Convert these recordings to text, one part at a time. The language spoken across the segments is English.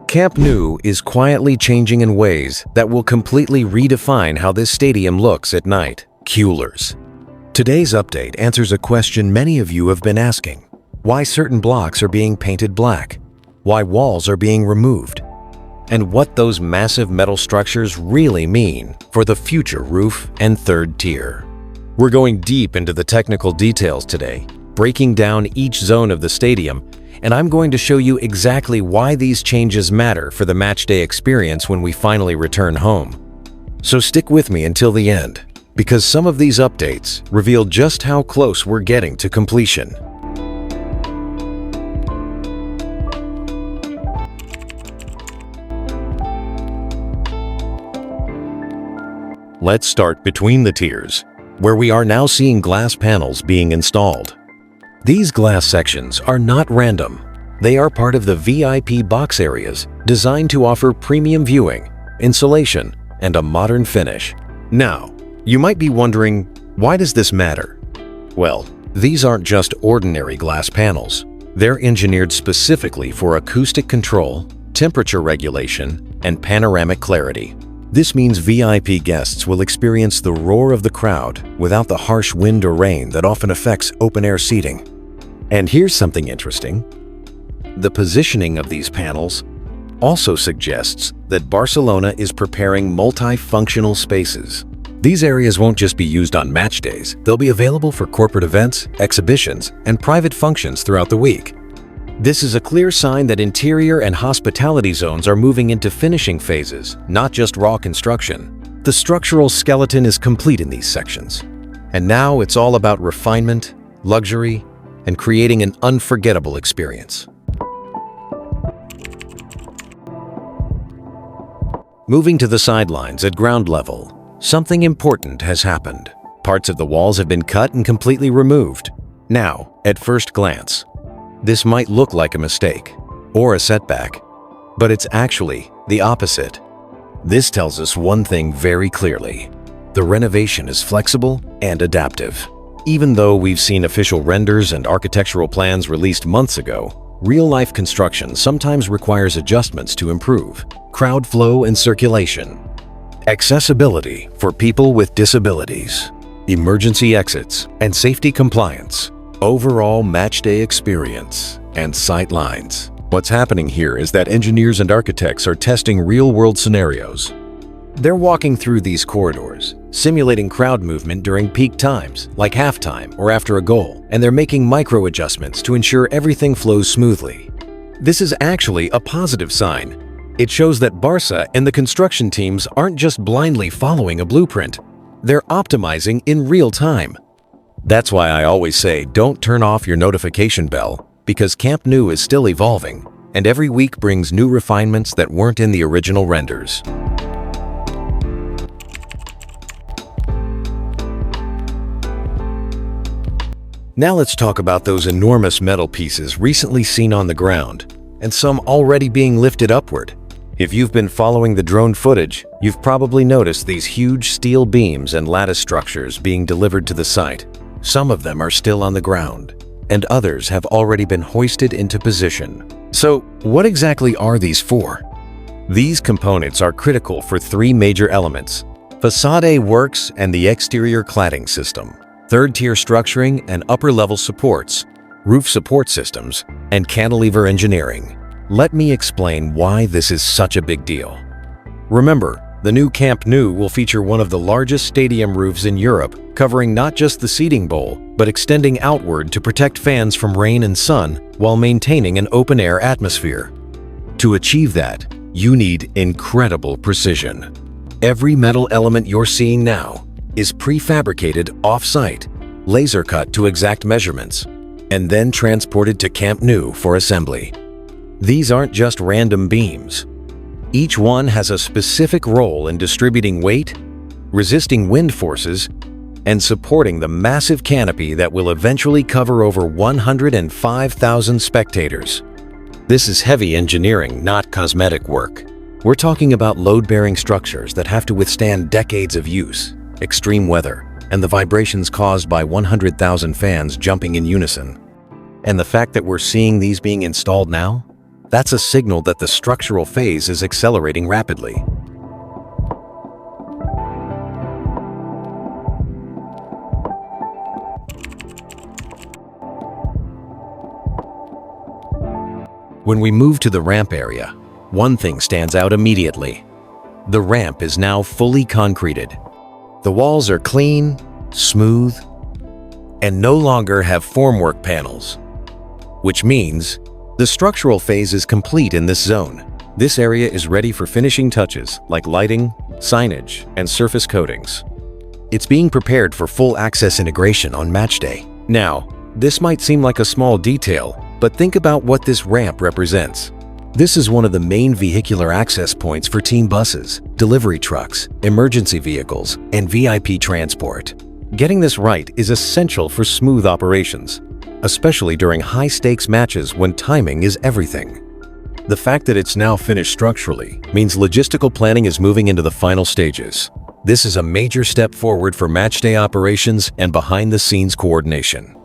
Camp Nou is quietly changing in ways that will completely redefine how this stadium looks at night. Coolers. Today's update answers a question many of you have been asking: why certain blocks are being painted black, why walls are being removed, and what those massive metal structures really mean for the future roof and third tier. We're going deep into the technical details today, breaking down each zone of the stadium, and I'm going to show you exactly why these changes matter for the matchday experience when we finally return home. So stick with me until the end, because some of these updates reveal just how close we're getting to completion. Let's start between the tiers, where we are now seeing glass panels being installed. These glass sections are not random. They are part of the VIP box areas designed to offer premium viewing, insulation, and a modern finish. Now, you might be wondering, why does this matter? Well, these aren't just ordinary glass panels. They're engineered specifically for acoustic control, temperature regulation, and panoramic clarity. This means VIP guests will experience the roar of the crowd without the harsh wind or rain that often affects open-air seating. And here's something interesting. The positioning of these panels also suggests that Barcelona is preparing multifunctional spaces. These areas won't just be used on match days. They'll be available for corporate events, exhibitions, and private functions throughout the week. This is a clear sign that interior and hospitality zones are moving into finishing phases, not just raw construction. The structural skeleton is complete in these sections. And now it's all about refinement, luxury, and creating an unforgettable experience. Moving to the sidelines at ground level, something important has happened. Parts of the walls have been cut and completely removed. Now, at first glance, this might look like a mistake or a setback, but it's actually the opposite. This tells us one thing very clearly: the renovation is flexible and adaptive. Even though we've seen official renders and architectural plans released months ago, real-life construction sometimes requires adjustments to improve crowd flow and circulation, accessibility for people with disabilities, emergency exits, and safety compliance, overall matchday experience, and sight lines. What's happening here is that engineers and architects are testing real-world scenarios. They're walking through these corridors, simulating crowd movement during peak times, like halftime or after a goal, and they're making micro adjustments to ensure everything flows smoothly. This is actually a positive sign. It shows that Barça and the construction teams aren't just blindly following a blueprint. They're optimizing in real time. That's why I always say don't turn off your notification bell, because Camp Nou is still evolving, and every week brings new refinements that weren't in the original renders. Now let's talk about those enormous metal pieces recently seen on the ground, and some already being lifted upward. If you've been following the drone footage, you've probably noticed these huge steel beams and lattice structures being delivered to the site. Some of them are still on the ground, and others have already been hoisted into position. So, what exactly are these for? These components are critical for three major elements: facade works and the exterior cladding system, third-tier structuring and upper-level supports, roof support systems, and cantilever engineering. Let me explain why this is such a big deal. Remember, the new Camp Nou will feature one of the largest stadium roofs in Europe, covering not just the seating bowl, but extending outward to protect fans from rain and sun while maintaining an open-air atmosphere. To achieve that, you need incredible precision. Every metal element you're seeing now is prefabricated off-site, laser cut to exact measurements, and then transported to Camp Nou for assembly. These aren't just random beams. Each one has a specific role in distributing weight, resisting wind forces, and supporting the massive canopy that will eventually cover over 105,000 spectators. This is heavy engineering, not cosmetic work. We're talking about load-bearing structures that have to withstand decades of use, extreme weather, and the vibrations caused by 100,000 fans jumping in unison. And the fact that we're seeing these being installed now? That's a signal that the structural phase is accelerating rapidly. When we move to the ramp area, one thing stands out immediately. The ramp is now fully concreted. The walls are clean, smooth, and no longer have formwork panels, which means the structural phase is complete in this zone. This area is ready for finishing touches like lighting, signage, and surface coatings. It's being prepared for full access integration on match day. Now, this might seem like a small detail, but think about what this ramp represents. This is one of the main vehicular access points for team buses, delivery trucks, emergency vehicles, and VIP transport. Getting this right is essential for smooth operations, especially during high-stakes matches when timing is everything. The fact that it's now finished structurally means logistical planning is moving into the final stages. This is a major step forward for matchday operations and behind-the-scenes coordination.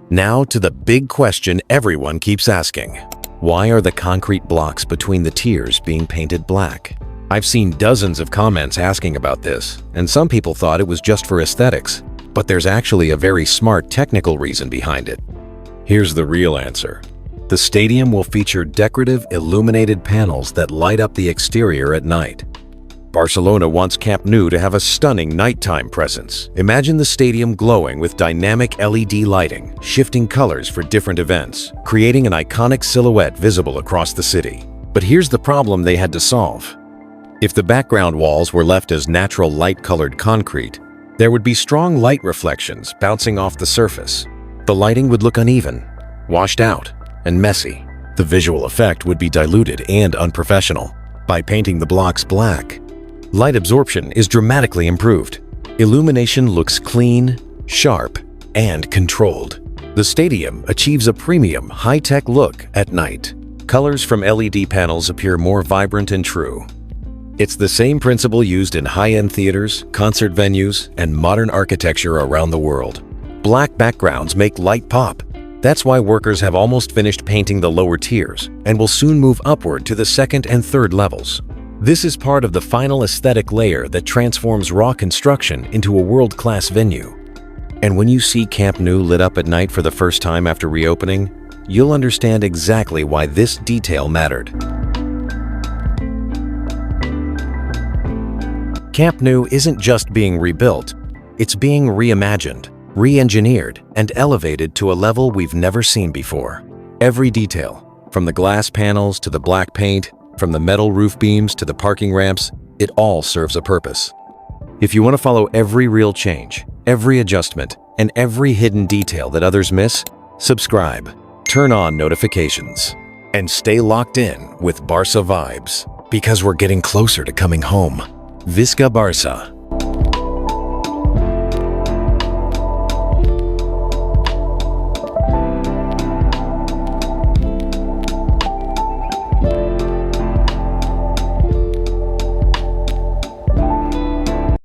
Now to the big question everyone keeps asking. Why are the concrete blocks between the tiers being painted black? I've seen dozens of comments asking about this, and some people thought it was just for aesthetics, but there's actually a very smart technical reason behind it. Here's the real answer. The stadium will feature decorative illuminated panels that light up the exterior at night. Barcelona wants Camp Nou to have a stunning nighttime presence. Imagine the stadium glowing with dynamic LED lighting, shifting colors for different events, creating an iconic silhouette visible across the city. But here's the problem they had to solve. If the background walls were left as natural light-colored concrete, there would be strong light reflections bouncing off the surface. The lighting would look uneven, washed out, and messy. The visual effect would be diluted and unprofessional. By painting the blocks black, light absorption is dramatically improved. Illumination looks clean, sharp, and controlled. The stadium achieves a premium, high-tech look at night. Colors from LED panels appear more vibrant and true. It's the same principle used in high-end theaters, concert venues, and modern architecture around the world. Black backgrounds make light pop. That's why workers have almost finished painting the lower tiers and will soon move upward to the second and third levels. This is part of the final aesthetic layer that transforms raw construction into a world-class venue. And when you see Camp Nou lit up at night for the first time after reopening, you'll understand exactly why this detail mattered. Camp Nou isn't just being rebuilt, it's being reimagined, re-engineered, and elevated to a level we've never seen before. Every detail, from the glass panels to the black paint, from the metal roof beams to the parking ramps, it all serves a purpose. If you want to follow every real change, every adjustment, and every hidden detail that others miss, subscribe, turn on notifications, and stay locked in with Barça vibes, because we're getting closer to coming home. Visca Barça.